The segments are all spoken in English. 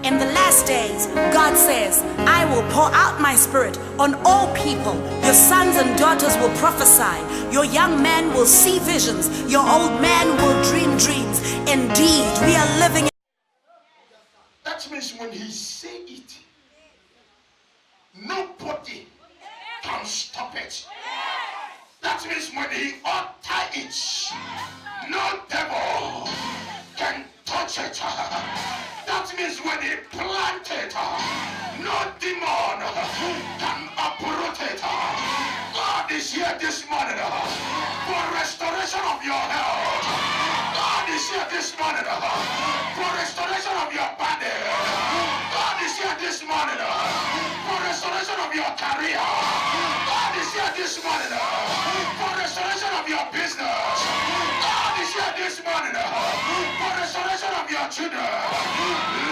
In the last days, God says, I will pour out my spirit on all people. Your sons and daughters will prophesy. Your young men will see visions. Your old men will dream dreams. Indeed, we are living. That means when he say it, nobody can stop it. That means when he utter it, no devil can touch it. That means when he plant it, no demon can uproot it. God is here this morning for restoration of your health. God is here this morning for restoration of your body. God is here this morning for restoration of your career. God is here this morning for restoration of your business. God is here this morning for restoration of your children.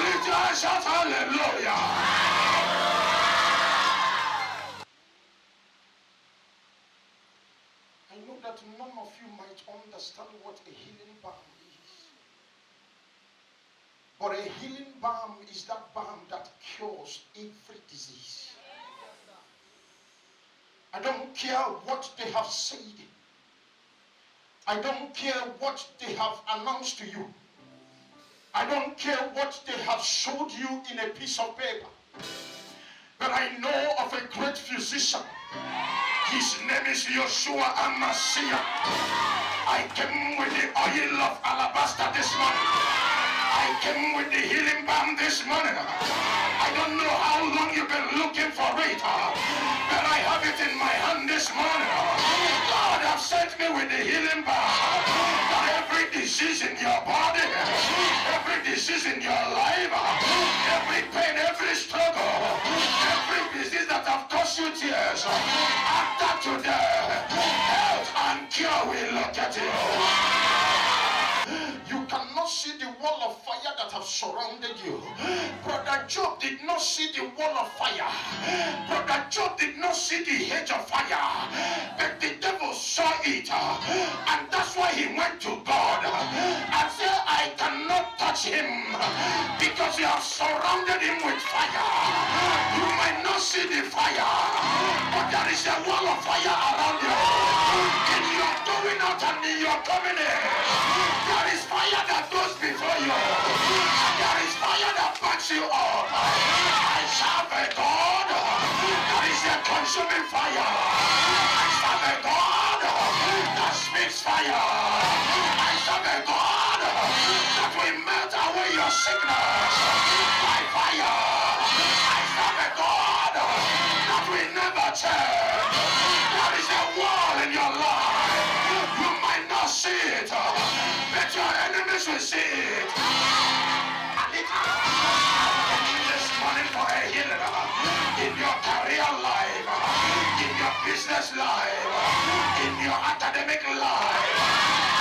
Lift your hands, shout hallelujah. I know that none of you might understand what a healing balm is. But a healing balm is that balm that cures every disease. I don't care what they have said. I don't care what they have announced to you. I don't care what they have showed you in a piece of paper. But I know of a great physician. His name is Yeshua HaMashiach. I came with the oil of alabaster this morning. I came with the healing balm this morning. I don't know how long you've been looking for it, but I have it in my hand this morning. God has sent me with the healing balm. That every disease in your body, every disease in your life, every pain, every struggle, every disease that have caused you tears, after today, health and cure will look at you. You cannot see the wall of fire that have surrounded you. Brother Job did not see the wall of fire. Brother Job did not see the hedge of fire. But the devil saw it. And that's why he went to God and said, I cannot touch him because you have surrounded him with fire. You might not see the fire, but there is a wall of fire around you. And you're going out and you're coming in. There is fire that goes before you. There is fire that backs you up. I serve a God that is a consuming fire. I serve a God that speaks fire. I serve a God that will melt away your sickness by fire. I serve a God that will never change. There is a wall in your life. You might not see it, but your enemies will see it. This morning for a healer in your career life, in your business life, in your academic life.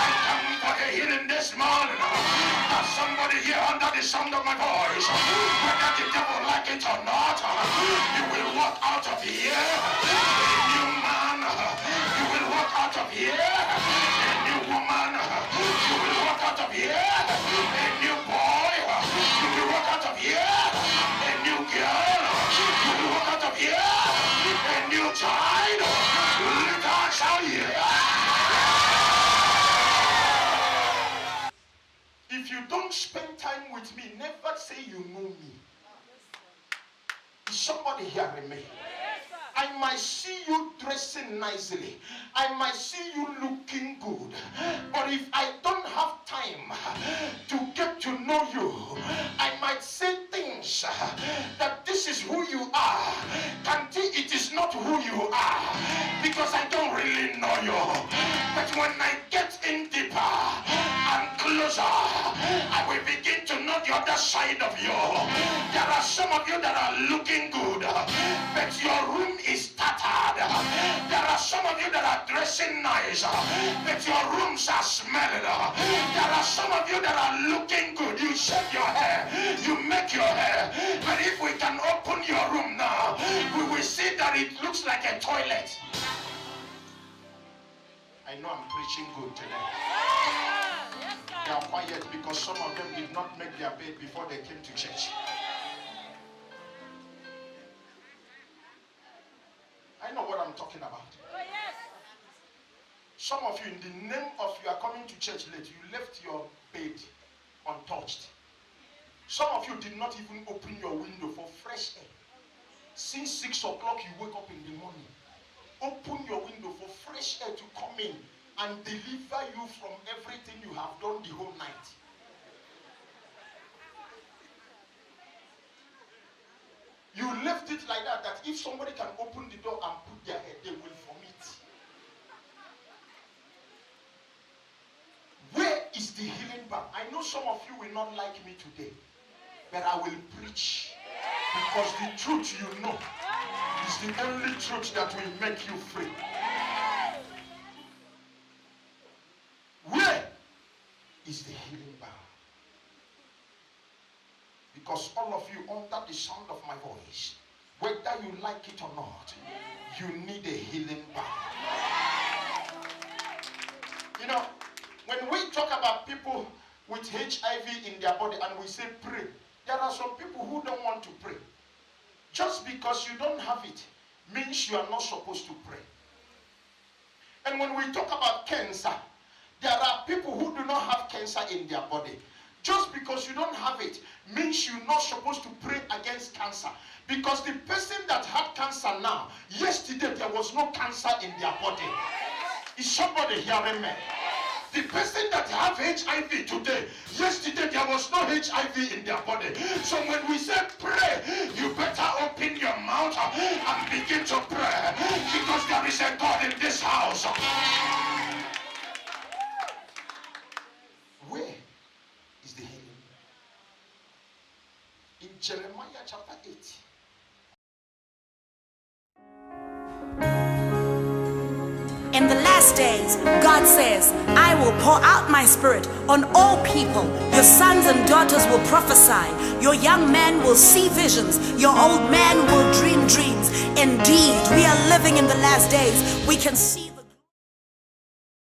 I come for a healing this morning. There's somebody here under the sound of my voice. Whether the devil like it or not, you will walk out of here a new man. You will walk out of here a new woman. You will walk out of here a new boy. You will walk out of here a new girl. You will walk out of here a new child. Lift our shout here. If you don't spend time with me, never say you know me. Is somebody hearing me? I might see you dressing nicely. I might see you looking good. But if I don't have time to get to know you, I might say things that this is who you are. Kanti, it is not who you are. Because I don't really know you. But when I get in deeper and closer, I will begin to know the other side of you. There are some of you that are looking good, but your room is tattered. There are some of you that are dressing nice, but your rooms are smelling. There are some of you that are looking good. You shave your hair, you make your hair, but if we can open your room now, we will see that it looks like a toilet. I know I'm preaching good today. They are quiet because some of them did not make their bed before they came to church. Some of you, in the name of you are coming to church late, you left your bed untouched. Some of you did not even open your window for fresh air. Since 6 o'clock you wake up in the morning. Open your window for fresh air to come in and deliver you from everything you have done the whole night. You left it like that, that if somebody can open the door and put their head, they will vomit. Where is the healing balm? I know some of you will not like me today, but I will preach. Because the truth you know is the only truth that will make you free. Where is the healing balm? Because all of you under the sound of my voice, whether you like it or not, you need a healing balm. You know, when we talk about people with HIV in their body and we say pray, there are some people who don't want to pray. Just because you don't have it means you are not supposed to pray. And when we talk about cancer, there are people who do not have cancer in their body. Just because you don't have it means you're not supposed to pray against cancer. Because the person that had cancer now, yesterday there was no cancer in their body. Is somebody hearing me? The person that have HIV today, yesterday there was no HIV in their body. So when we say pray, you better open your mouth and begin to pray. Because there is a God in this house. Where is the healing? In Jeremiah chapter 8. In the last days, God says, I will pour out my spirit on all people. Your sons and daughters will prophesy. Your young men will see visions. Your old men will dream dreams. Indeed, we are living in the last days. We can see